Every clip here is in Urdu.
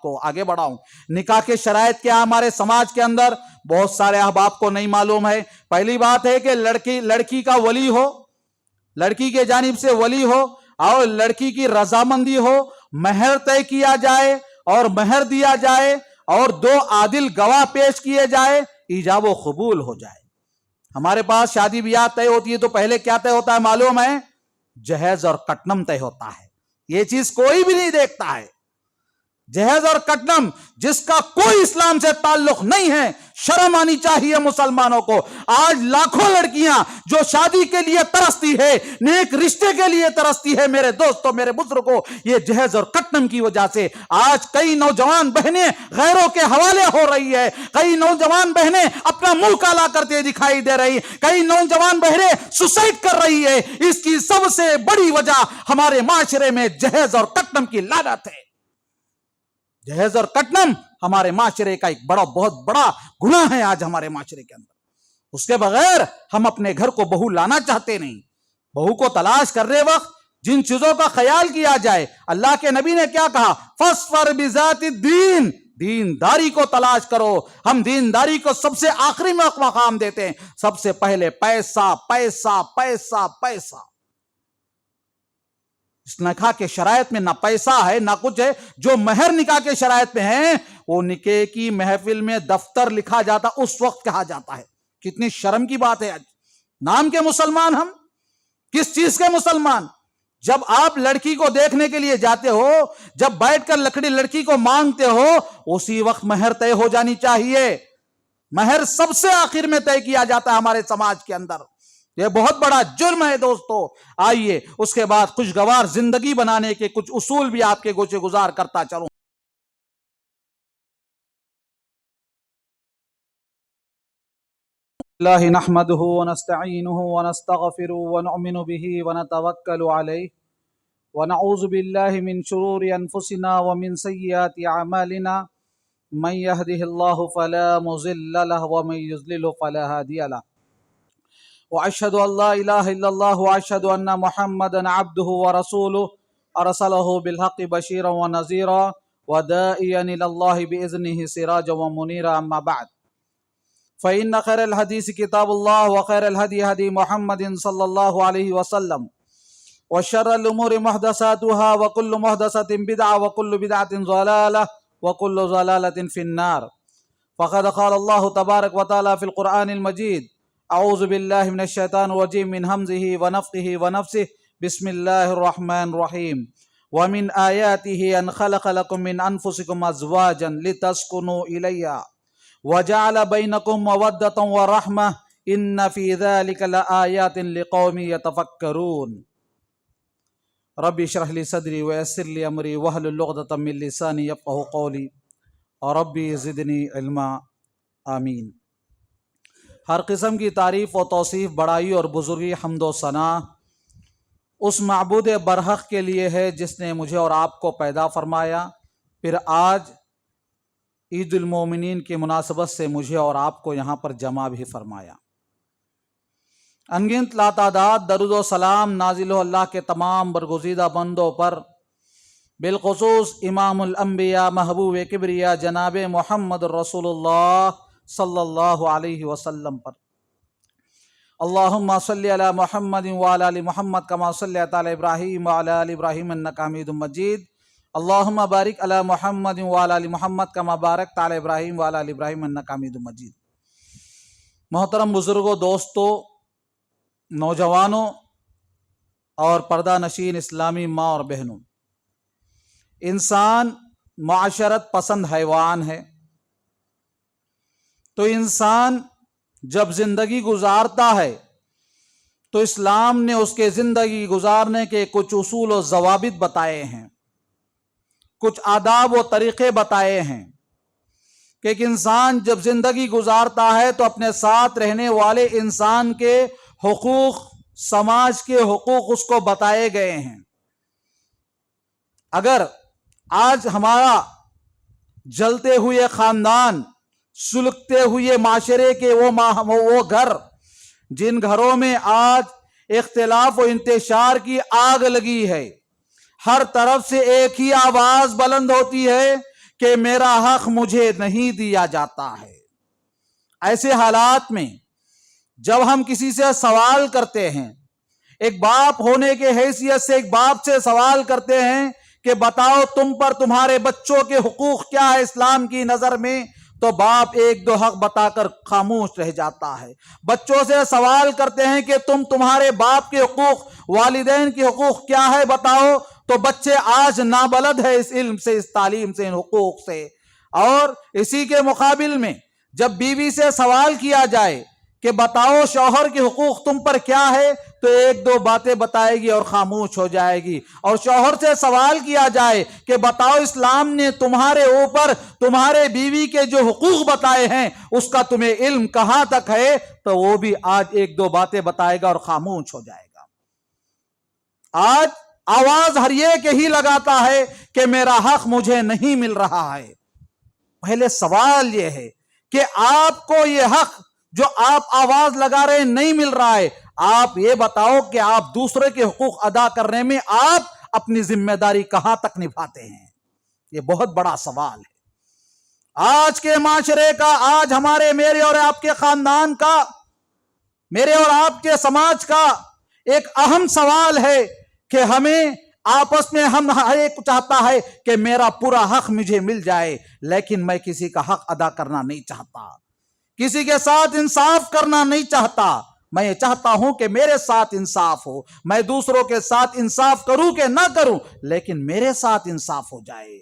بات کو آگے بڑھاؤں۔ نکاح کے شرائط کیا ہمارے سماج کے اندر؟ بہت سارے احباب کو نہیں معلوم ہے۔ پہلی بات ہے کہ لڑکی کا ولی ہو، لڑکی کے جانب سے ولی ہو اور لڑکی کی رضامندی ہو، مہر طے کیا جائے اور مہر دیا جائے اور 2 عادل گواہ پیش کیے جائے، ایجاب و قبول ہو جائے۔ ہمارے پاس شادی بیاہ طے ہوتی ہے تو پہلے کیا طے ہوتا ہے معلوم ہے؟ جہیز اور کٹنم طے ہوتا ہے۔ یہ چیز کوئی بھی نہیں دیکھتا ہے، جہیز اور کٹنم جس کا کوئی اسلام سے تعلق نہیں ہے۔ شرم آنی چاہیے مسلمانوں کو۔ آج لاکھوں لڑکیاں جو شادی کے لیے ترستی ہے، نیک رشتے کے لیے ترستی ہے، میرے دوستوں میرے بزرگوں، یہ جہیز اور کٹنم کی وجہ سے آج کئی نوجوان بہنیں غیروں کے حوالے ہو رہی ہے، کئی نوجوان بہنیں اپنا منہ کالا کرتے دکھائی دے رہی، کئی نوجوان بہنیں سوسائڈ کر رہی ہے۔ اس کی سب سے بڑی وجہ ہمارے معاشرے میں جہیز اور کٹنم کی لعنت ہے۔ جہیز اور کٹنم ہمارے معاشرے کا ایک بہت بڑا گناہ ہے آج ہمارے معاشرے کے اندر۔ اس کے بغیر ہم اپنے گھر کو بہو لانا چاہتے نہیں۔ بہو کو تلاش کرنے وقت جن چیزوں کا خیال کیا جائے، اللہ کے نبی نے کیا کہا؟ فَاصْفَرْ بِذَاتِ الدِّينِ، دینداری کو تلاش کرو۔ ہم دینداری کو سب سے آخری میں مقام دیتے ہیں، سب سے پہلے پیسہ پیسہ پیسہ پیسہ۔ اس نکاح کے شرائط میں نہ پیسہ ہے نہ کچھ ہے۔ جو مہر نکاح کے شرائط میں ہیں وہ نکاح کی محفل میں دفتر لکھا جاتا اس وقت کہا جاتا ہے۔ کتنی شرم کی بات ہے۔ آج نام کے مسلمان ہم، کس چیز کے مسلمان؟ جب آپ لڑکی کو دیکھنے کے لیے جاتے ہو، جب بیٹھ کر لڑکی کو مانگتے ہو، اسی وقت مہر طے ہو جانی چاہیے۔ مہر سب سے آخر میں طے کیا جاتا ہے ہمارے سماج کے اندر۔ یہ بہت بڑا جرم ہے دوستو۔ آئیے اس کے بعد خوشگوار زندگی بنانے کے کچھ اصول بھی آپ کے گوشے گزار کرتا چلوں۔ اللہ نحمده ونستعینه ونستغفره ونؤمن به ونتوکل علیہ ونعوذ باللہ من شرور انفسنا ومن سیئات اعمالنا من يهده الله فلا مضل له ومن يضلل فلا هادي له واشهد ان لا اله الا الله واشهد ان محمدا عبده ورسوله ارسله بالحق بشيرا ونذيرا وداعيا الى الله باذنه سراجا ومنيرا اما بعد فإن خير الحديث كتاب الله وخير الهدي هدي محمد صلى الله عليه وسلم وشر الأمور محدثاتها وكل محدثة بدعة وكل بدعة ضلالة وكل ضلالة في النار فقد قال الله تبارك وتعالى في القرآن المجيد أعوذ بالله من الشيطان الرجيم من همزه ونفخه ونفسه بسم الله الرحمن الرحيم ومن آياته أن خلق لكم من أنفسكم أزواجا لتسكنوا إليها وجعل بينكم مودة ورحمة إن في ذلك لآيات لقوم يتفكرون رب اشرح لي صدري ويسر لي أمري واحلل عقدة من لساني يفقهوا قولي ربي زدني علما آمین۔ ہر قسم کی تعریف و توصیف، بڑائی اور بزرگی، حمد و ثنا اس معبود برحق کے لیے ہے جس نے مجھے اور آپ کو پیدا فرمایا، پھر آج عید المومنین کی مناسبت سے مجھے اور آپ کو یہاں پر جمع بھی فرمایا۔ انگنت لاتعداد درود و سلام نازل ہو اللہ کے تمام برگزیدہ بندوں پر، بالخصوص امام الانبیاء محبوب کبریا جناب محمد رسول اللہ صلی اللہ علیہ وسلم پر۔ اللہم صلی علی محمد وعلی آل محمد کما صلیت علی ابراہیم وعلی آل ابراہیم انک حمید مجید۔ اللہم بارک علی محمد وعلی آل محمد کما بارکت علی ابراہیم وعلی آل ابراہیم انک حمید مجید۔ محترم بزرگوں، دوستوں، نوجوانوں اور پردہ نشین اسلامی ماں اور بہنوں، انسان معاشرت پسند حیوان ہے۔ تو انسان جب زندگی گزارتا ہے تو اسلام نے اس کے زندگی گزارنے کے کچھ اصول و ضوابط بتائے ہیں، کچھ آداب و طریقے بتائے ہیں کہ ایک انسان جب زندگی گزارتا ہے تو اپنے ساتھ رہنے والے انسان کے حقوق، سماج کے حقوق اس کو بتائے گئے ہیں۔ اگر آج ہمارا جلتے ہوئے خاندان، سلگتے ہوئے معاشرے کے وہ گھر جن گھروں میں آج اختلاف و انتشار کی آگ لگی ہے، ہر طرف سے ایک ہی آواز بلند ہوتی ہے کہ میرا حق مجھے نہیں دیا جاتا ہے۔ ایسے حالات میں جب ہم کسی سے سوال کرتے ہیں، ایک باپ ہونے کے حیثیت سے ایک باپ سے سوال کرتے ہیں کہ بتاؤ تم پر تمہارے بچوں کے حقوق کیا ہے اسلام کی نظر میں، تو باپ ایک دو حق بتا کر خاموش رہ جاتا ہے۔ بچوں سے سوال کرتے ہیں کہ تمہارے باپ کے حقوق، والدین کے حقوق کیا ہے بتاؤ، تو بچے آج نابلد ہے اس علم سے، اس تعلیم سے، ان حقوق سے۔ اور اسی کے مقابل میں جب بیوی سے سوال کیا جائے کہ بتاؤ شوہر کے حقوق تم پر کیا ہے، تو ایک دو باتیں بتائے گی اور خاموش ہو جائے گی۔ اور شوہر سے سوال کیا جائے کہ بتاؤ اسلام نے تمہارے اوپر تمہارے بیوی کے جو حقوق بتائے ہیں اس کا تمہیں علم کہاں تک ہے، تو وہ بھی آج ایک دو باتیں بتائے گا اور خاموش ہو جائے گا۔ آج آواز ہر ایک ہی لگاتا ہے کہ میرا حق مجھے نہیں مل رہا ہے۔ پہلے سوال یہ ہے کہ آپ کو یہ حق جو آپ آواز لگا رہے ہیں نہیں مل رہا ہے، آپ یہ بتاؤ کہ آپ دوسرے کے حقوق ادا کرنے میں آپ اپنی ذمہ داری کہاں تک نبھاتے ہیں؟ یہ بہت بڑا سوال ہے آج کے معاشرے کا، آج میرے اور آپ کے خاندان کا، میرے اور آپ کے سماج کا ایک اہم سوال ہے کہ ہمیں آپس میں ہم ہر ایک چاہتا ہے کہ میرا پورا حق مجھے مل جائے، لیکن میں کسی کا حق ادا کرنا نہیں چاہتا، کسی کے ساتھ انصاف کرنا نہیں چاہتا۔ میں یہ چاہتا ہوں کہ میرے ساتھ انصاف ہو، میں دوسروں کے ساتھ انصاف کروں کہ نہ کروں، لیکن میرے ساتھ انصاف ہو جائے۔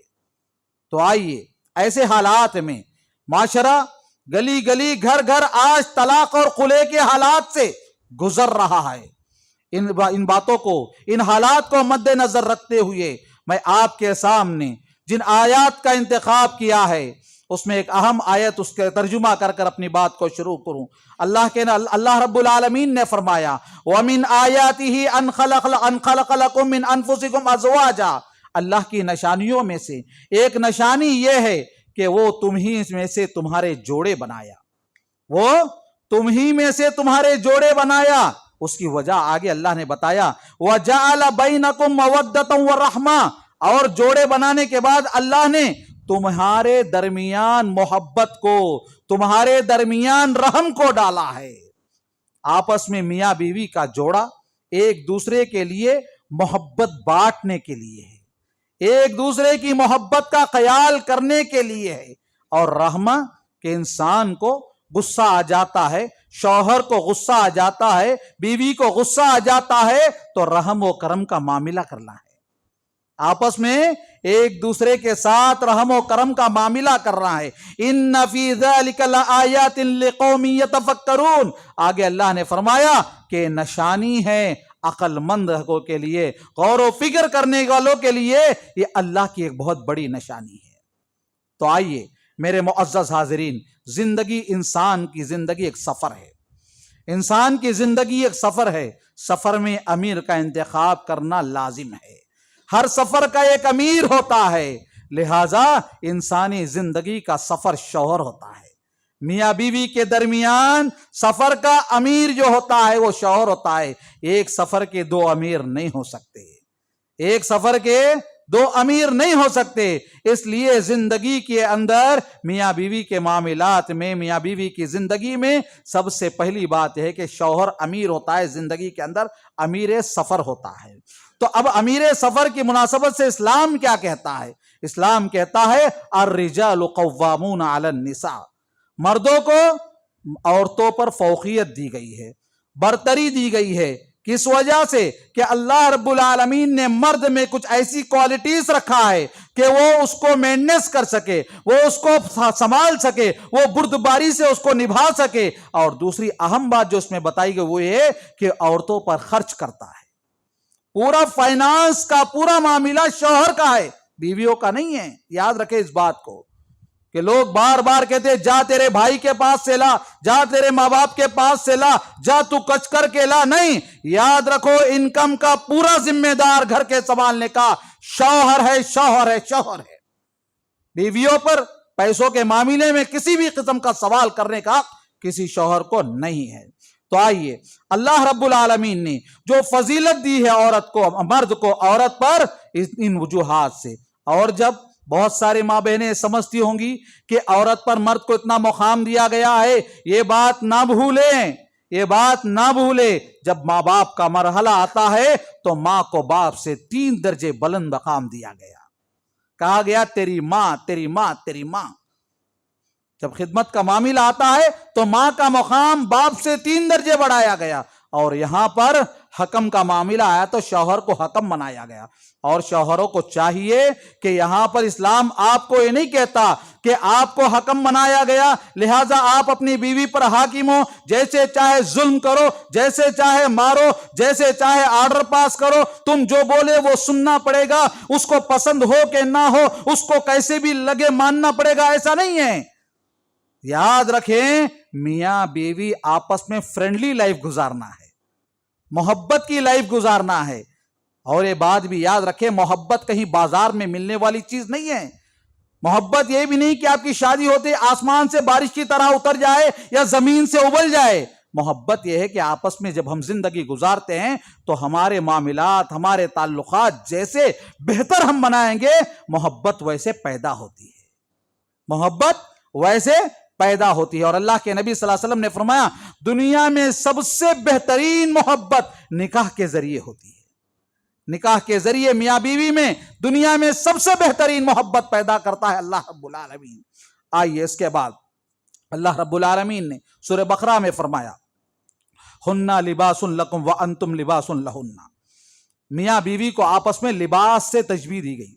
تو آئیے ایسے حالات میں معاشرہ گلی گلی گھر گھر آج طلاق اور خلع کے حالات سے گزر رہا ہے۔ ان باتوں کو، ان حالات کو مد نظر رکھتے ہوئے میں آپ کے سامنے جن آیات کا انتخاب کیا ہے اس میں ایک اہم آیت اس کے ترجمہ کر کر اپنی بات کو شروع کروں۔ اللہ رب العالمین نے فرمایا وَمِنْ آيَاتِهِ أَنْ خَلَقَ لَكُم مِّنْ أَنفُسِكُمْ أَزْوَاجًا، اللہ کی نشانیوں میں سے ایک نشانی یہ ہے کہ وہ تمہیں میں سے تمہارے جوڑے بنایا، وہ تمہیں میں سے تمہارے جوڑے بنایا۔ اس کی وجہ آگے اللہ نے بتایا وَجَعَلَ بَيْنَكُمْ مَوَدَّةً وَرَحْمَةً، اور جوڑے بنانے کے بعد اللہ نے تمہارے درمیان محبت کو، تمہارے درمیان رحم کو ڈالا ہے۔ آپس میں میاں بیوی کا جوڑا ایک دوسرے کے لیے محبت بانٹنے کے لیے ہے، ایک دوسرے کی محبت کا خیال کرنے کے لیے ہے۔ اور رحمہ کہ انسان کو غصہ آ جاتا ہے، شوہر کو غصہ آ جاتا ہے، بیوی کو غصہ آ جاتا ہے، تو رحم و کرم کا معاملہ کرنا ہے، آپس میں ایک دوسرے کے ساتھ رحم و کرم کا معاملہ کر رہا ہے۔ ان فی ذلک لآیات لقوم یتفکرون، آگے اللہ نے فرمایا کہ نشانی ہے عقل مند لوگوں کے لیے، غور و فکر کرنے والوں کے لیے، یہ اللہ کی ایک بہت بڑی نشانی ہے۔ تو آئیے میرے معزز حاضرین، زندگی، انسان کی زندگی ایک سفر ہے، انسان کی زندگی ایک سفر ہے، سفر میں امیر کا انتخاب کرنا لازم ہے، ہر سفر کا ایک امیر ہوتا ہے، لہذا انسانی زندگی کا سفر شوہر ہوتا ہے، میاں بیوی کے درمیان سفر کا امیر جو ہوتا ہے وہ شوہر ہوتا ہے۔ ایک سفر کے دو امیر نہیں ہو سکتے، ایک سفر کے دو امیر نہیں ہو سکتے، اس لیے زندگی کے اندر میاں بیوی کے معاملات میں، میاں بیوی کی زندگی میں سب سے پہلی بات ہے کہ شوہر امیر ہوتا ہے، زندگی کے اندر امیر سفر ہوتا ہے۔ تو اب امیر سفر کی مناسبت سے اسلام کیا کہتا ہے؟ اسلام کہتا ہے الرجال قوامون علی النساء، مردوں کو عورتوں پر فوقیت دی گئی ہے، برتری دی گئی ہے۔ کس وجہ سے؟ کہ اللہ رب العالمین نے مرد میں کچھ ایسی کوالٹیز رکھا ہے کہ وہ اس کو مینٹینس کر سکے، وہ اس کو سنبھال سکے، وہ بردباری سے اس کو نبھا سکے۔ اور دوسری اہم بات جو اس میں بتائی گئی وہ یہ کہ عورتوں پر خرچ کرتا ہے، پورا فائنانس کا پورا معاملہ شوہر کا ہے، بیویوں کا نہیں ہے۔ یاد رکھے اس بات کو کہ لوگ بار بار کہتے جا تیرے بھائی کے پاس سے لا، جا تیرے ماں باپ کے پاس سے لا، جا تو کچ کر کے لا، نہیں، یاد رکھو انکم کا پورا ذمہ دار گھر کے سنبھالنے کا شوہر ہے، شوہر ہے، شوہر ہے۔ بیویوں پر پیسوں کے معاملے میں کسی بھی قسم کا سوال کرنے کا کسی شوہر کو نہیں ہے۔ تو آئیے اللہ رب العالمین نے جو فضیلت دی ہے عورت کو، مرد کو عورت پر، ان وجوہات سے، اور جب بہت ساری ماں بہنیں سمجھتی ہوں گی کہ عورت پر مرد کو اتنا مقام دیا گیا ہے. یہ بات نہ بھولیں، یہ بات نہ بھولے. جب ماں باپ کا مرحلہ آتا ہے تو ماں کو باپ سے 3 درجے بلند مقام دیا گیا. کہا گیا تیری ماں، تیری ماں، تیری ماں. جب خدمت کا معاملہ آتا ہے تو ماں کا مقام باپ سے 3 درجے بڑھایا گیا. اور یہاں پر حکم کا معاملہ آیا تو شوہر کو حکم بنایا گیا. اور شوہروں کو چاہیے کہ یہاں پر اسلام آپ کو یہ نہیں کہتا کہ آپ کو حکم بنایا گیا لہٰذا آپ اپنی بیوی پر حاکم ہو، جیسے چاہے ظلم کرو، جیسے چاہے مارو، جیسے چاہے آرڈر پاس کرو، تم جو بولے وہ سننا پڑے گا، اس کو پسند ہو کہ نہ ہو، اس کو کیسے بھی لگے ماننا پڑے گا. ایسا نہیں ہے. یاد رکھیں میاں بیوی آپس میں فرینڈلی لائف گزارنا ہے، محبت کی لائف گزارنا ہے. اور یہ بات بھی یاد رکھیں محبت کہیں بازار میں ملنے والی چیز نہیں ہے. محبت یہ بھی نہیں کہ آپ کی شادی ہوتے آسمان سے بارش کی طرح اتر جائے یا زمین سے ابل جائے. محبت یہ ہے کہ آپس میں جب ہم زندگی گزارتے ہیں تو ہمارے معاملات، ہمارے تعلقات جیسے بہتر ہم بنائیں گے محبت ویسے پیدا ہوتی ہے، محبت ویسے پیدا ہوتی ہے. اور اللہ کے نبی صلی اللہ علیہ وسلم نے فرمایا دنیا میں سب سے بہترین محبت نکاح کے ذریعے ہوتی ہے. نکاح کے ذریعے میاں بیوی میں دنیا میں سب سے بہترین محبت پیدا کرتا ہے اللہ رب العالمین. آئیے اس کے بعد اللہ رب العالمین نے سورہ بقرہ میں فرمایا ہن لباس لکم وانتم لباس لہن. میاں بیوی کو آپس میں لباس سے تشبیہ دی گئی.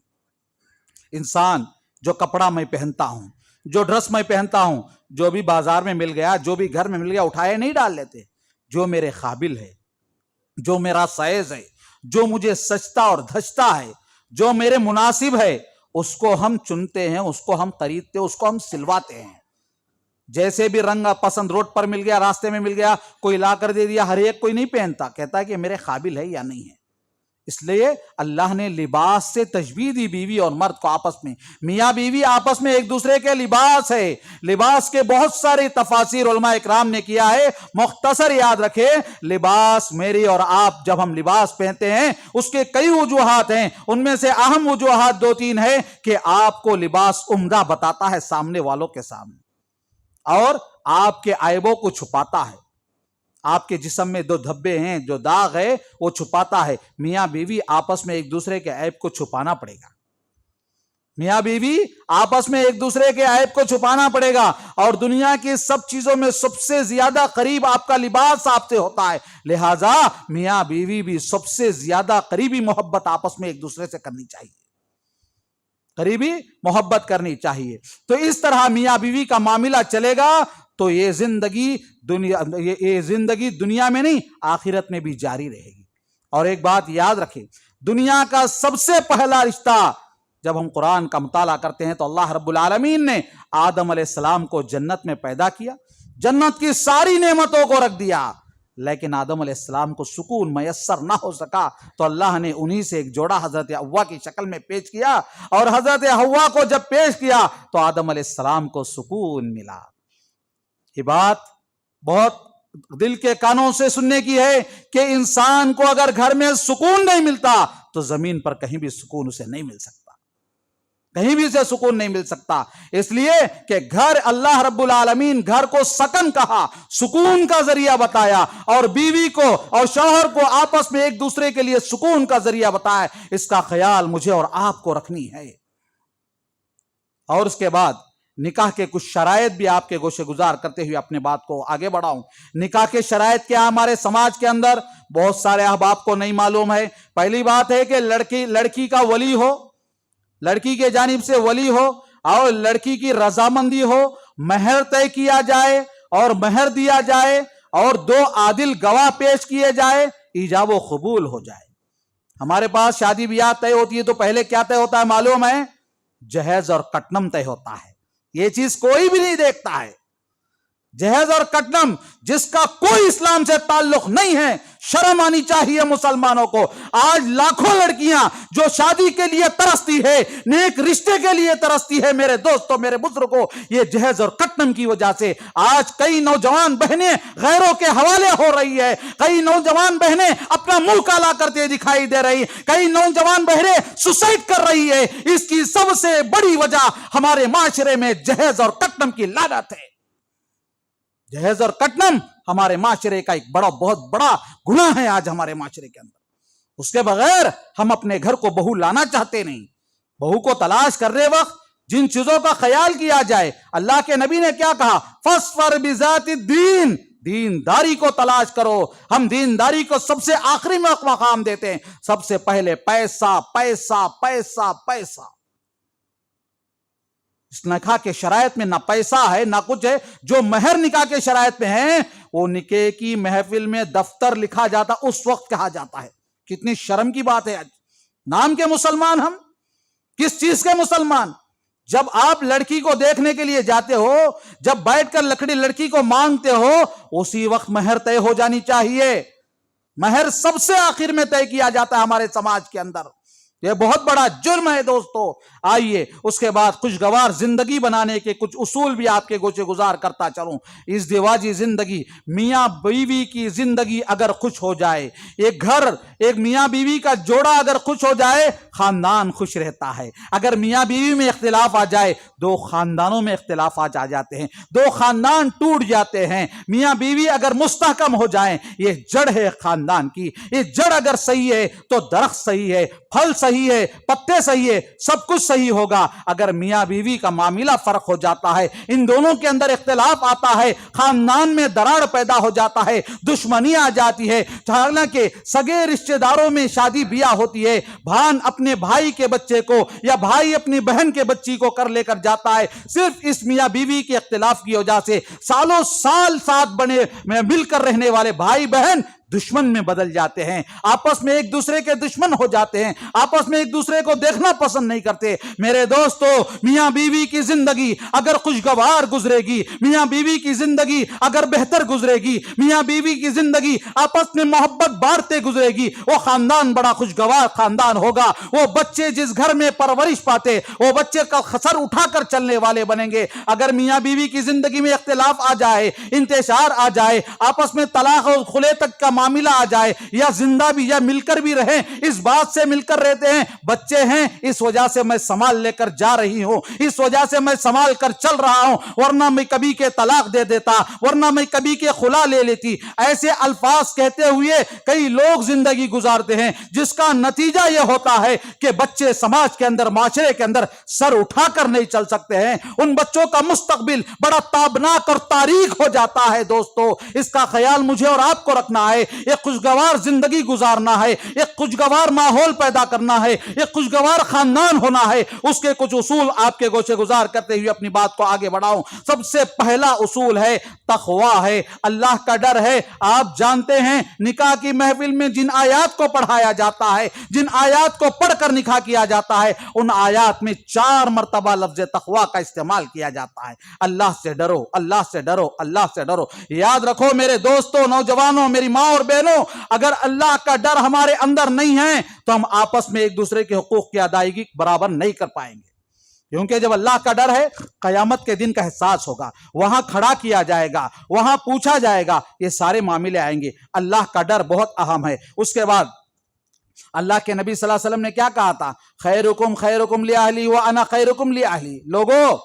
انسان جو کپڑا میں پہنتا ہوں، جو ڈریس میں پہنتا ہوں، جو بھی بازار میں مل گیا، جو بھی گھر میں مل گیا اٹھائے نہیں ڈال لیتے. جو میرے قابل ہے، جو میرا سائز ہے، جو مجھے سجتا اور دھجتا ہے، جو میرے مناسب ہے، اس کو ہم چنتے ہیں، اس کو ہم خریدتے ہیں، اس کو ہم سلواتے ہیں. جیسے بھی رنگ پسند روڈ پر مل گیا، راستے میں مل گیا، کوئی لا کر دے دیا، ہر ایک کوئی نہیں پہنتا، کہتا ہے کہ میرے قابل ہے یا نہیں ہے. اس لیے اللہ نے لباس سے تشبیہ دی بیوی اور مرد کو آپس میں. میاں بیوی آپس میں ایک دوسرے کے لباس ہے. لباس کے بہت سارے تفاسیر علماء اکرام نے کیا ہے. مختصر یاد رکھے لباس میری اور آپ جب ہم لباس پہنتے ہیں اس کے کئی وجوہات ہیں. ان میں سے اہم وجوہات 2-3 ہیں کہ آپ کو لباس عمدہ بتاتا ہے سامنے والوں کے سامنے اور آپ کے عیبوں کو چھپاتا ہے. آپ کے جسم میں 2 دھبے ہیں، جو داغ ہے وہ چھپاتا ہے. میاں بیوی آپس میں ایک دوسرے کے عیب کو چھپانا پڑے گا. میاں بیوی آپس میں ایک دوسرے کے عیب کو چھپانا پڑے گا. اور دنیا کی سب چیزوں میں سب سے زیادہ قریب آپ کا لباس آپ سے ہوتا ہے. لہذا میاں بیوی بھی سب سے زیادہ قریبی محبت آپس میں ایک دوسرے سے کرنی چاہیے، قریبی محبت کرنی چاہیے. تو اس طرح میاں بیوی کا معاملہ چلے گا تو یہ زندگی دنیا میں نہیں آخرت میں بھی جاری رہے گی. اور ایک بات یاد رکھیں دنیا کا سب سے پہلا رشتہ جب ہم قرآن کا مطالعہ کرتے ہیں تو اللہ رب العالمین نے آدم علیہ السلام کو جنت میں پیدا کیا، جنت کی ساری نعمتوں کو رکھ دیا، لیکن آدم علیہ السلام کو سکون میسر نہ ہو سکا تو اللہ نے انہی سے ایک جوڑا حضرت حوا کی شکل میں پیش کیا. اور حضرت حوا کو جب پیش کیا تو آدم علیہ السلام کو سکون ملا. یہ بات بہت دل کے کانوں سے سننے کی ہے کہ انسان کو اگر گھر میں سکون نہیں ملتا تو زمین پر کہیں بھی سکون اسے نہیں مل سکتا، کہیں بھی اسے سکون نہیں مل سکتا. اس لیے کہ گھر اللہ رب العالمین گھر کو سکن کہا، سکون کا ذریعہ بتایا، اور بیوی کو اور شوہر کو آپس میں ایک دوسرے کے لیے سکون کا ذریعہ بتایا. اس کا خیال مجھے اور آپ کو رکھنی ہے. اور اس کے بعد نکاح کے کچھ شرائط بھی آپ کے گوشے گزار کرتے ہوئے اپنے بات کو آگے بڑھاؤں. نکاح کے شرائط کیا ہمارے سماج کے اندر بہت سارے احباب کو نہیں معلوم ہے. پہلی بات ہے کہ لڑکی کا ولی ہو، لڑکی کے جانب سے ولی ہو اور لڑکی کی رضامندی ہو، مہر طے کیا جائے اور مہر دیا جائے اور 2 عادل گواہ پیش کیے جائے، ایجاب و قبول ہو جائے. ہمارے پاس شادی بیاہ طے ہوتی ہے تو پہلے کیا طے ہوتا ہے معلوم ہے؟ جہیز اور کٹنم طے ہوتا ہے. یہ چیز کوئی بھی نہیں دیکھتا ہے. جہیز اور کٹنم جس کا کوئی اسلام سے تعلق نہیں ہے، شرم آنی چاہیے مسلمانوں کو۔ آج لاکھوں لڑکیاں جو شادی کے لیے ترستی ہے، نیک رشتے کے لیے ترستی ہے، میرے دوستوں، میرے بزرگوں، یہ جہیز اور کٹنم کی وجہ سے آج کئی نوجوان بہنیں غیروں کے حوالے ہو رہی ہے، کئی نوجوان بہنیں اپنا منہ کالا کرتے دکھائی دے رہی، کئی نوجوان بہنیں سوسائڈ کر رہی ہے۔ اس کی سب سے بڑی وجہ ہمارے معاشرے میں جہیز اور کٹنم کی لعنت ہے۔ جہیز اور کٹنم ہمارے معاشرے کا ایک بہت بڑا گناہ ہے آج ہمارے معاشرے کے اندر۔ اس کے بغیر ہم اپنے گھر کو بہو لانا چاہتے نہیں۔ بہو کو تلاش کرنے وقت جن چیزوں کا خیال کیا جائے، اللہ کے نبی نے کیا کہا؟ فَاصْفَرْ بِذَاتِ الدِّينِ، دینداری کو تلاش کرو۔ ہم دینداری کو سب سے آخری میں مقام دیتے ہیں، سب سے پہلے پیسہ پیسہ پیسہ پیسہ۔ اس نکاح کے شرائط میں نہ پیسہ ہے نہ کچھ ہے۔ جو مہر نکاح کے شرائط میں ہیں وہ نکاح کی محفل میں دفتر لکھا جاتا، اس وقت کہا جاتا ہے۔ کتنی شرم کی بات ہے آج نام کے مسلمان ہم، کس چیز کے مسلمان؟ جب آپ لڑکی کو دیکھنے کے لیے جاتے ہو، جب بیٹھ کر لڑکی کو مانگتے ہو، اسی وقت مہر طے ہو جانی چاہیے۔ مہر سب سے آخر میں طے کیا جاتا ہے ہمارے سماج کے اندر۔ یہ بہت بڑا جرم ہے دوستو۔ آئیے اس کے بعد خوشگوار زندگی بنانے کے کچھ اصول بھی آپ کے گوشے گزار کرتا چلوں۔ اس ازدواجی زندگی، میاں بیوی کی زندگی اگر خوش ہو جائے، ایک گھر، ایک میاں بیوی کا جوڑا اگر خوش ہو جائے، خاندان خوش رہتا ہے۔ اگر میاں بیوی میں اختلاف آ جائے، دو خاندانوں میں اختلافات آ جاتے ہیں، دو خاندان ٹوٹ جاتے ہیں۔ میاں بیوی اگر مستحکم ہو جائیں، یہ جڑ ہے خاندان کی، یہ جڑ اگر صحیح ہے تو درخت صحیح ہے، پھل صحیح ہے، پتے صحیح ہے، سب کچھ صحیح ہوگا۔ اگر میاں بیوی کا معاملہ فرق ہو جاتا ہے، ان دونوں کے اندر اختلاف آتا ہے، خاندان میں دراڑ پیدا ہو جاتا ہے، دشمنی آ جاتی ہے۔ حالانکہ سگے رشتہ داروں میں شادی بیاہ ہوتی ہے، بھان اپنے بھائی کے بچے کو یا بھائی اپنی بہن کے بچی کو کر لے کر جاتا ہے، صرف اس میاں بیوی کے اختلاف کی وجہ سے سالوں سال ساتھ بنے مل کر رہنے والے بھائی بہن دشمن میں بدل جاتے ہیں، آپس میں ایک دوسرے کے دشمن ہو جاتے ہیں، آپس میں ایک دوسرے کو دیکھنا پسند نہیں کرتے۔ میرے دوستو، میاں بیوی کی زندگی اگر خوشگوار گزرے گی، میاں بیوی کی زندگی اگر بہتر گزرے گی، میاں بیوی کی زندگی آپس میں محبت بانٹتے گزرے گی، وہ خاندان بڑا خوشگوار خاندان ہوگا۔ وہ بچے جس گھر میں پرورش پاتے، وہ بچے کا خسر اٹھا کر چلنے والے بنیں گے۔ اگر میاں بیوی کی زندگی میں اختلاف آ جائے، انتشار آ جائے، آپس میں طلاق اور خلع تک کا معاملہ آ جائے، یا زندہ بھی یا مل کر بھی رہیں، اس بات سے مل کر رہتے ہیں، بچے ہیں اس وجہ سے میں سنبھال لے کر جا رہی ہوں، اس وجہ سے میں سنبھال کر چل رہا ہوں، ورنہ میں کبھی کے طلاق دے دیتا، ورنہ میں کبھی کے خلا لے لیتی۔ ایسے الفاظ کہتے ہوئے کئی لوگ زندگی گزارتے ہیں، جس کا نتیجہ یہ ہوتا ہے کہ بچے سماج کے اندر، معاشرے کے اندر سر اٹھا کر نہیں چل سکتے ہیں۔ ان بچوں کا مستقبل بڑا تابناک اور تاریک ہو جاتا ہے۔ دوستو، اس کا خیال مجھے اور آپ کو رکھنا ہے۔ ایک خوشگوار زندگی گزارنا ہے، ایک خوشگوار ماحول پیدا کرنا ہے، ایک خوشگوار خاندان ہونا ہے۔ اس کے کچھ اصول آپ کے گوشے گزار کرتے ہوئے اپنی بات کو آگے بڑھاؤں۔ سب سے پہلا اصول ہے تقویٰ ہے، اللہ کا ڈر ہے۔ آپ جانتے ہیں نکاح کی محفل میں جن آیات کو پڑھایا جاتا ہے، جن آیات کو پڑھ کر نکاح کیا جاتا ہے، ان آیات میں 4 مرتبہ لفظ تقویٰ کا استعمال کیا جاتا ہے۔ اللہ سے ڈرو، اللہ سے ڈرو، اللہ سے ڈرو۔ یاد رکھو میرے دوستوں، نوجوانوں، میری ماں اور بہنوں، اگر اللہ کا ڈر ہمارے اندر نہیں ہے تو ہم آپس میں ایک دوسرے کے حقوق کی ادائیگی برابر نہیں کر پائیں گے۔ کیونکہ جب اللہ کا ڈر ہے، قیامت کے دن کا احساس ہوگا، وہاں کھڑا کیا جائے گا، وہاں پوچھا جائے گا، یہ سارے معاملے آئیں گے۔ اللہ کا ڈر بہت اہم ہے۔ اس کے بعد اللہ کے نبی صلی اللہ علیہ وسلم نے کیا کہا تھا؟ خیرکم خیرکم لأہلی وانا خیرکم لأہلی۔ لوگوں،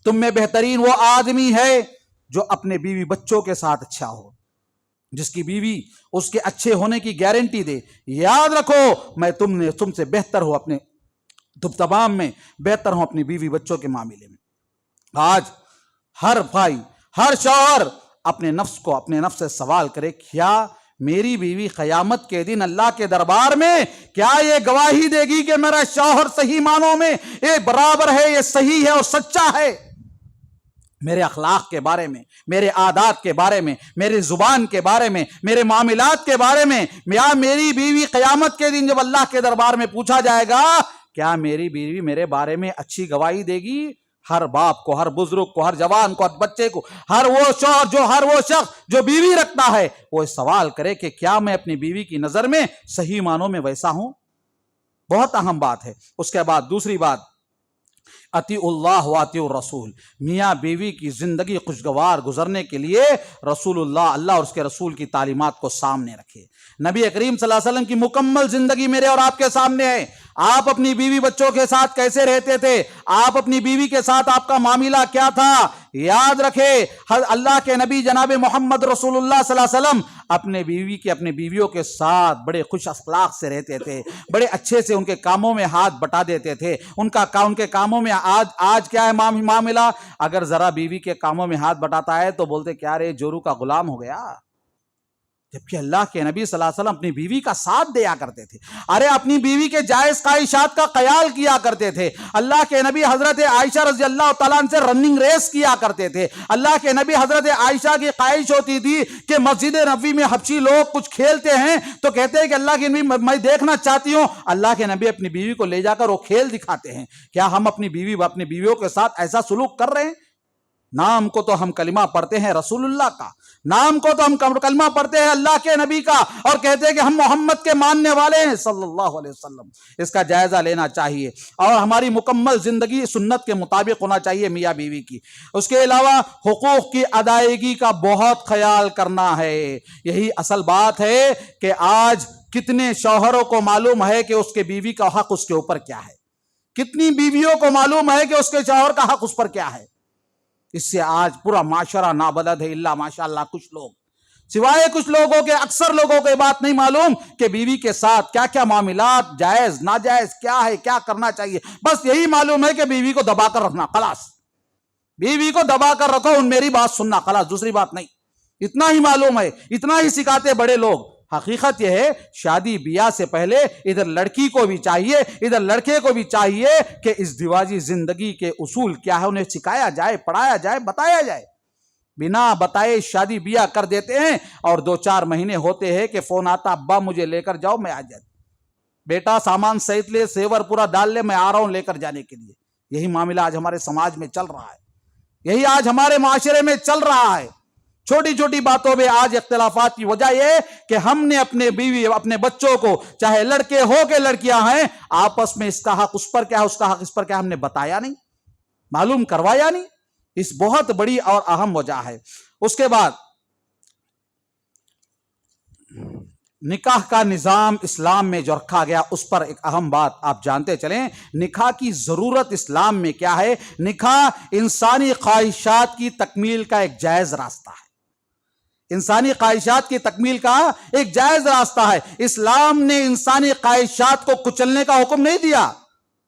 تم میں بہترین وہ آدمی ہے جو اپنے بیوی بچوں کے ساتھ اچھا ہو، جس کی بیوی اس کے اچھے ہونے کی گارنٹی دے۔ یاد رکھو میں تم سے بہتر ہوں، اپنے تم تمام میں بہتر ہوں اپنی بیوی بچوں کے معاملے میں۔ آج ہر بھائی، ہر شوہر اپنے نفس سے سوال کرے، کیا میری بیوی قیامت کے دن اللہ کے دربار میں کیا یہ گواہی دے گی کہ میرا شوہر صحیح معنوں میں یہ برابر ہے، یہ صحیح ہے اور سچا ہے؟ میرے اخلاق کے بارے میں، میرے عادات کے بارے میں، میری زبان کے بارے میں، میرے معاملات کے بارے میں، میری بیوی قیامت کے دن جب اللہ کے دربار میں پوچھا جائے گا، کیا میری بیوی میرے بارے میں اچھی گواہی دے گی؟ ہر باپ کو، ہر بزرگ کو، ہر جوان کو، ہر بچے کو، ہر وہ شخص جو بیوی رکھتا ہے وہ سوال کرے کہ کیا میں اپنی بیوی کی نظر میں صحیح معنوں میں ویسا ہوں؟ بہت اہم بات ہے۔ اس کے بعد دوسری بات، اطیع اللہ و اطیع الرسول، میاں بیوی کی زندگی خوشگوار گزرنے کے لیے رسول اللہ اور اس کے رسول کی تعلیمات کو سامنے رکھے۔ نبی کریم صلی اللہ علیہ وسلم کی مکمل زندگی میرے اور آپ کے سامنے ہے۔ آپ اپنی بیوی بچوں کے ساتھ کیسے رہتے تھے؟ آپ اپنی بیوی کے ساتھ آپ کا معاملہ کیا تھا؟ یاد رکھے اللہ کے نبی جناب محمد رسول اللہ صلی اللہ علیہ وسلم اپنے بیویوں کے ساتھ بڑے خوش اخلاق سے رہتے تھے، بڑے اچھے سے ان کے کاموں میں ہاتھ بٹا دیتے تھے۔ ان کے کاموں میں آج کیا ہے معاملہ؟ اگر ذرا بیوی کے کاموں میں ہاتھ بٹاتا ہے تو بولتے کیا رے جورو کا غلام ہو گیا، جبکہ اللہ کے نبی صلی اللہ علیہ وسلم اپنی بیوی کا ساتھ دیا کرتے تھے۔ ارے اپنی بیوی کے جائز خواہشات کا خیال کیا کرتے تھے۔ اللہ کے نبی حضرت عائشہ رضی اللہ تعالیٰ عنہ سے رننگ ریس کیا کرتے تھے۔ اللہ کے نبی حضرت عائشہ کی خواہش ہوتی تھی کہ مسجد نبوی میں حبشی لوگ کچھ کھیلتے ہیں تو کہتے ہیں کہ اللہ کے نبی میں دیکھنا چاہتی ہوں۔ اللہ کے نبی اپنی بیوی کو لے جا کر وہ کھیل دکھاتے ہیں۔ کیا ہم اپنی بیویوں کے ساتھ ایسا سلوک کر رہے ہیں؟ نام کو تو ہم کلمہ پڑھتے ہیں رسول اللہ کا، نام کو تو ہم کلمہ پڑھتے ہیں اللہ کے نبی کا، اور کہتے ہیں کہ ہم محمد کے ماننے والے ہیں صلی اللہ علیہ وسلم۔ اس کا جائزہ لینا چاہیے، اور ہماری مکمل زندگی سنت کے مطابق ہونا چاہیے میاں بیوی کی۔ اس کے علاوہ حقوق کی ادائیگی کا بہت خیال کرنا ہے۔ یہی اصل بات ہے کہ آج کتنے شوہروں کو معلوم ہے کہ اس کے بیوی کا حق اس کے اوپر کیا ہے، کتنی بیویوں کو معلوم ہے کہ اس کے شوہر کا حق اس پر کیا ہے۔ اس سے آج پورا معاشرہ نابلد ہے، الا ماشاءاللہ کچھ لوگ، سوائے کچھ لوگوں کے، اکثر لوگوں کو یہ بات نہیں معلوم کہ بیوی کے ساتھ کیا کیا معاملات جائز ناجائز کیا ہے، کیا کرنا چاہیے۔ بس یہی معلوم ہے کہ بیوی کو دبا کر رکھنا، خلاص، بیوی کو دبا کر رکھو، میری بات سننا، خلاص، دوسری بات نہیں۔ اتنا ہی معلوم ہے، اتنا ہی سکھاتے بڑے لوگ۔ حقیقت یہ ہے شادی بیاہ سے پہلے ادھر لڑکی کو بھی چاہیے ادھر لڑکے کو بھی چاہیے کہ ازدواجی زندگی کے اصول کیا ہے انہیں سکھایا جائے، پڑھایا جائے، بتایا جائے۔ بنا بتائے شادی بیاہ کر دیتے ہیں، اور 2-4 مہینے ہوتے ہیں کہ فون آتا، ابا مجھے لے کر جاؤ، میں آ جاتا، بیٹا سامان سہیت لے، سیور پورا ڈال لے، میں آ رہا ہوں لے کر جانے کے لیے۔ یہی معاملہ آج ہمارے سماج میں چل رہا ہے، یہی آج ہمارے معاشرے میں چل رہا ہے۔ چھوٹی چھوٹی باتوں میں آج اختلافات کی وجہ یہ کہ ہم نے اپنے بیوی اپنے بچوں کو، چاہے لڑکے ہو کے لڑکیاں ہیں، آپس میں اس کا حق اس پر کیا ہے، اس کا حق اس پر کیا، ہم نے بتایا نہیں، معلوم کروایا نہیں۔ اس بہت بڑی اور اہم وجہ ہے۔ اس کے بعد نکاح کا نظام اسلام میں جو رکھا گیا اس پر ایک اہم بات آپ جانتے چلیں، نکاح کی ضرورت اسلام میں کیا ہے؟ نکاح انسانی خواہشات کی تکمیل کا ایک جائز راستہ ہے، انسانی خواہشات کی تکمیل کا ایک جائز راستہ ہے۔ اسلام نے انسانی خواہشات کو کچلنے کا حکم نہیں دیا،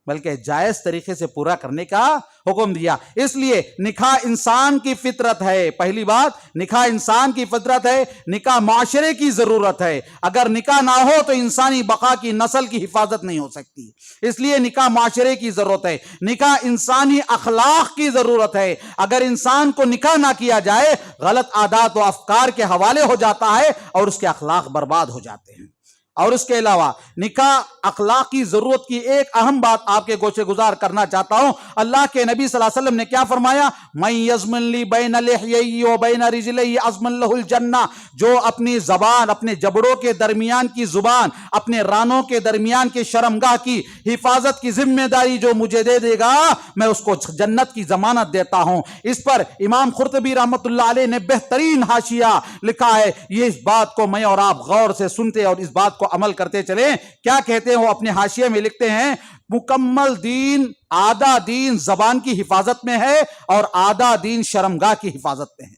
بلکہ جائز طریقے سے پورا کرنے کا حکم دیا۔ اس لیے نکاح انسان کی فطرت ہے۔ پہلی بات، نکاح انسان کی فطرت ہے، نکاح معاشرے کی ضرورت ہے۔ اگر نکاح نہ ہو تو انسانی بقا کی، نسل کی حفاظت نہیں ہو سکتی، اس لیے نکاح معاشرے کی ضرورت ہے۔ نکاح انسانی اخلاق کی ضرورت ہے۔ اگر انسان کو نکاح نہ کیا جائے، غلط عادات و افکار کے حوالے ہو جاتا ہے اور اس کے اخلاق برباد ہو جاتے ہیں۔ اور اس کے علاوہ نکاح اخلاق کی ضرورت کی ایک اہم بات آپ کے گوشے گزار کرنا چاہتا ہوں۔ اللہ کے نبی صلی اللہ علیہ وسلم نے کیا فرمایا؟ مَن یضمن لی بین لحییہ و بین رجلیہ اضمن لہ الجنہ، جو اپنی زبان، اپنے جبڑوں کے درمیان کی زبان، اپنے رانوں کے درمیان کی شرمگاہ کی حفاظت کی ذمہ داری جو مجھے دے دے گا، میں اس کو جنت کی ضمانت دیتا ہوں۔ اس پر امام قرطبی رحمۃ اللہ علیہ نے بہترین حاشیہ لکھا ہے۔ یہ اس بات کو میں اور آپ غور سے سنتے اور اس بات کو عمل کرتے چلیں۔ کیا کہتے ہیں وہ اپنے حاشیے میں لکھتے ہیں؟ مکمل دین، آدھا دین زبان کی حفاظت میں ہے اور آدھا دین شرمگاہ کی حفاظت میں ہے۔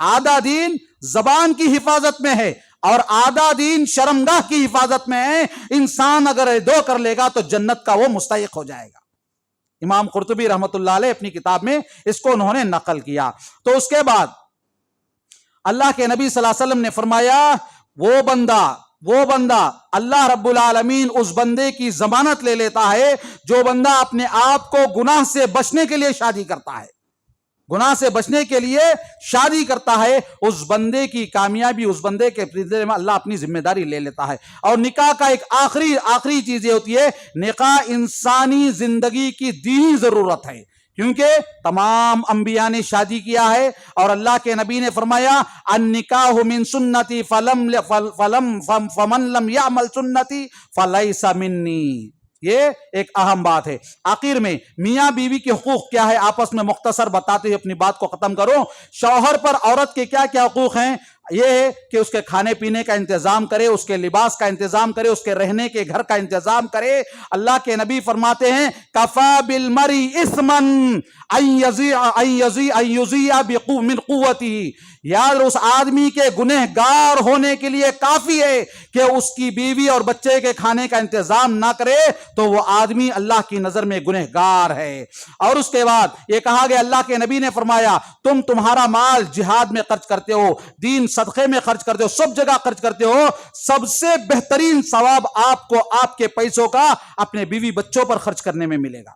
آدھا دین زبان کی حفاظت میں ہے اور آدھا دین شرمگاہ کی حفاظت میں ہے۔ انسان اگر یہ دو کر لے گا تو جنت کا وہ مستحق ہو جائے گا۔ امام قرطبی رحمۃ اللہ علیہ اپنی کتاب میں اس کو انہوں نے نقل کیا۔ تو اس کے بعد اللہ کے نبی صلی اللہ علیہ وسلم نے فرمایا، وہ بندہ اللہ رب العالمین اس بندے کی ضمانت لے لیتا ہے جو بندہ اپنے آپ کو گناہ سے بچنے کے لیے شادی کرتا ہے، گناہ سے بچنے کے لیے شادی کرتا ہے، اس بندے کی کامیابی، اس بندے کے سلسلے میں اللہ اپنی ذمہ داری لے لیتا ہے۔ اور نکاح کا ایک آخری چیز یہ ہوتی ہے، نکاح انسانی زندگی کی دینی ضرورت ہے، کیونکہ تمام انبیاء نے شادی کیا ہے، اور اللہ کے نبی نے فرمایا النکاح من سنتی فمن لم یعمل سنتی فلیس منی۔ یہ ایک اہم بات ہے۔ آخر میں میاں بیوی کے حقوق کیا ہے آپس میں مختصر بتاتے ہوئے اپنی بات کو ختم کروں۔ شوہر پر عورت کے کیا کیا حقوق ہیں؟ یہ ہے کہ اس کے کھانے پینے کا انتظام کرے، اس کے لباس کا انتظام کرے، اس کے رہنے کے گھر کا انتظام کرے۔ اللہ کے نبی فرماتے ہیں کفا بالمرء اثما ان یضیع من قوته، یاد اس آدمی کے گنہگار ہونے کے لیے کافی ہے کہ اس کی بیوی اور بچے کے کھانے کا انتظام نہ کرے تو وہ آدمی اللہ کی نظر میں گنہگار ہے۔ اور اس کے بعد یہ کہا گیا، اللہ کے نبی نے فرمایا تمہارا مال جہاد میں خرچ کرتے ہو، دین صدقے میں خرچ کرتے ہو، سب جگہ خرچ کرتے ہو، سب سے بہترین ثواب آپ کو آپ کے پیسوں کا اپنے بیوی بچوں پر خرچ کرنے میں ملے گا۔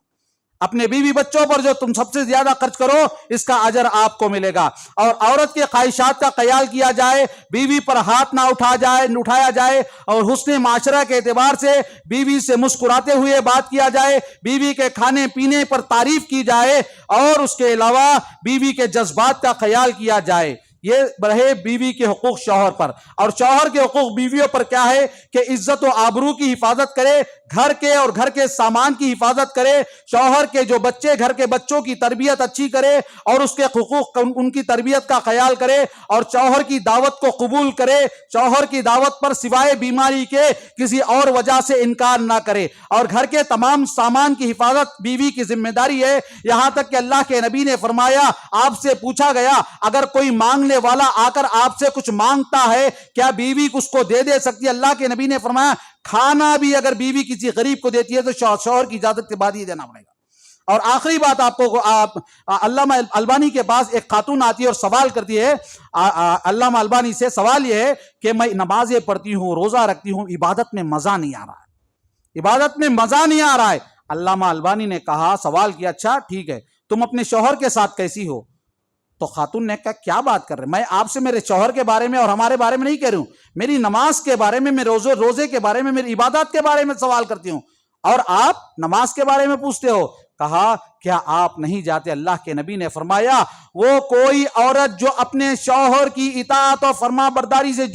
اپنے بیوی بچوں پر جو تم سب سے زیادہ خرچ کرو اس کا اجر آپ کو ملے گا۔ اور عورت کے خواہشات کا خیال کیا جائے، بیوی پر ہاتھ نہ اٹھایا جائے، اور حسن معاشرہ کے اعتبار سے بیوی سے مسکراتے ہوئے بات کیا جائے، بیوی کے کھانے پینے پر تعریف کی جائے، اور اس کے علاوہ بیوی کے جذبات کا خیال کیا جائے۔ یہ رہے بیوی کے حقوق شوہر پر۔ اور شوہر کے حقوق بیویوں پر کیا ہے کہ عزت و آبرو کی حفاظت کرے، گھر کے اور گھر کے سامان کی حفاظت کرے، شوہر کے جو بچے گھر کے بچوں کی تربیت اچھی کرے اور اس کے حقوق ان کی تربیت کا خیال کرے، اور شوہر کی دعوت کو قبول کرے، شوہر کی دعوت پر سوائے بیماری کے کسی اور وجہ سے انکار نہ کرے۔ اور گھر کے تمام سامان کی حفاظت بیوی کی ذمہ داری ہے، یہاں تک کہ اللہ کے نبی نے فرمایا، آپ سے پوچھا گیا اگر کوئی مانگنے والا آ کر آپ سے کچھ مانگتا ہے کیا بیوی اس کو دے سکتی ہے؟ اللہ کے نبی نے فرمایا کھانا بھی اگر بیوی کسی غریب کو دیتی ہے تو شوہر کی اجازت کے بعد ہی دینا پڑے گا۔ اور آخری بات آپ کو علامہ البانی کے پاس ایک خاتون آتی ہے اور سوال کرتی ہے، علامہ البانی سے سوال یہ ہے کہ میں نمازیں پڑھتی ہوں، روزہ رکھتی ہوں، عبادت میں مزہ نہیں آ رہا ہے، عبادت میں مزہ نہیں آ رہا ہے۔ علامہ البانی نے کہا، سوال کیا، اچھا ٹھیک ہے تم اپنے شوہر کے ساتھ کیسی ہو؟ تو خاتون نے کہا کیا بات کر رہے ہیں، میں آپ سے میرے شوہر کے بارے میں اور ہمارے بارے میں نہیں کہہ رہی ہوں، میری نماز کے بارے میں، میرے روزے کے بارے میں، میری عبادات کے بارے میں سوال کرتی ہوں، اور آپ نماز کے بارے میں پوچھتے ہو۔ کہا کیا آپ نہیں جاتے؟ اللہ کے نبی نے فرمایا وہ کوئی عورت جو اپنے شوہر کی اطاعت اور فرما برداری سے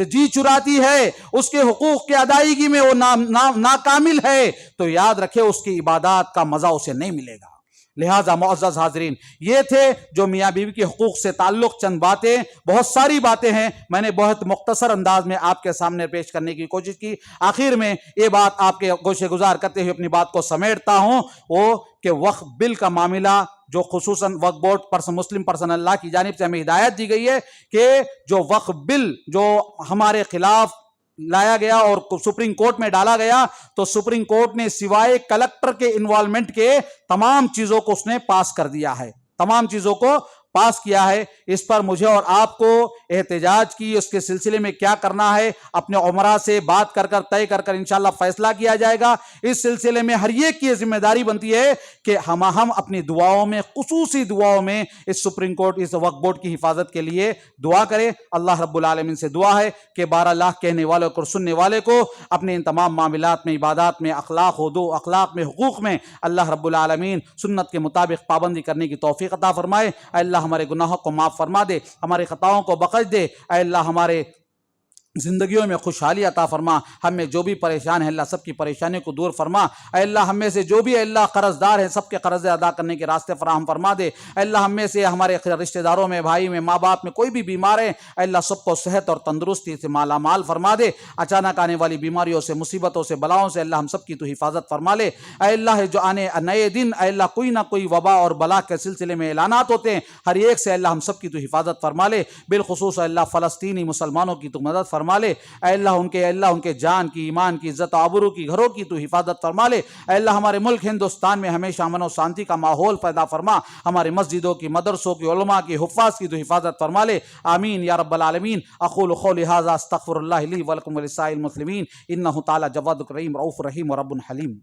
جی چراتی ہے، اس کے حقوق کی ادائیگی میں وہ ناکامل ہے، تو یاد رکھے اس کی عبادات کا مزہ اسے نہیں ملے گا۔ لہٰذا معزز حاضرین، یہ تھے جو میاں بیوی کے حقوق سے تعلق چند باتیں، بہت ساری باتیں ہیں، میں نے بہت مختصر انداز میں آپ کے سامنے پیش کرنے کی کوشش کی۔ آخر میں یہ بات آپ کے گوشے گزار کرتے ہوئے اپنی بات کو سمیٹتا ہوں، وہ کہ وقف بل کا معاملہ جو خصوصاً وقف بورڈ مسلم پرسنل لا کی جانب سے ہمیں ہدایت دی گئی ہے کہ جو وقف بل جو ہمارے خلاف لایا گیا اور سپریم کورٹ میں ڈالا گیا، تو سپریم کورٹ نے سوائے کلکٹر کے انوالومنٹ کے تمام چیزوں کو اس نے پاس کر دیا ہے، تمام چیزوں کو پاس کیا ہے۔ اس پر مجھے اور آپ کو احتجاج کی، اس کے سلسلے میں کیا کرنا ہے، اپنے عمرہ سے بات کر طے کر انشاءاللہ فیصلہ کیا جائے گا۔ اس سلسلے میں ہر ایک کی ذمہ داری بنتی ہے کہ ہم اپنی دعاؤں میں، خصوصی دعاؤں میں اس سپریم کورٹ، اس وقف بورڈ کی حفاظت کے لیے دعا کرے۔ اللہ رب العالمین سے دعا ہے کہ 12 لاکھ کہنے والوں کو، سننے والے کو اپنے ان تمام معاملات میں، عبادات میں، اخلاق میں، حقوق میں اللہ رب العالمین سنت کے مطابق پابندی کرنے کی توفیق عطا فرمائے۔ اے اللہ ہمارے گناہوں کو معاف فرما دے، ہمارے خطاؤں کو بخش دے۔ اے اللہ ہمارے زندگیوں میں خوشحالی عطا فرما، ہم میں جو بھی پریشان ہیں اللہ سب کی پریشانیوں کو دور فرما۔ اے اللہ ہم میں سے جو بھی اللہ قرض دار ہیں سب کے قرض ادا کرنے کے راستے فراہم فرما دے۔ اے اللہ ہم میں سے ہمارے رشتہ داروں میں، بھائی میں، ماں باپ میں کوئی بھی بیمار ہے، اے اللہ سب کو صحت اور تندرستی سے مالا مال فرما دے۔ اچانک آنے والی بیماریوں سے، مصیبتوں سے، بلاؤں سے اللہ ہم سب کی تو حفاظت فرما لے۔ اے اللہ جو آنے نئے دن، اے اللہ کوئی نہ کوئی وبا اور بلا کے سلسلے میں اعلانات ہوتے ہیں، ہر ایک سے اللہ ہم سب کی تو حفاظت فرما لے۔ بالخصوص اے اللہ فلسطینی مسلمانوں کی تو مدد فرما لے۔ اے اللہ ان کے جان کی، ایمان کی، عزت و آبرو کی، گھروں کی تو حفاظت فرما لے۔ اے اللہ ہمارے ملک ہندوستان میں ہمیشہ امن و شانتی کا ماحول پیدا فرما، ہمارے مسجدوں کی، مدرسوں کی، علماء کی، حفاظ کی تو حفاظت فرما لے۔ آمین یا رب العالمین۔ اقول قولی ھذا استغفر اللہ لی ولکم ولسائر المسلمین انہ تعالی جواد کریم رؤوف رحیم ورب حلیم۔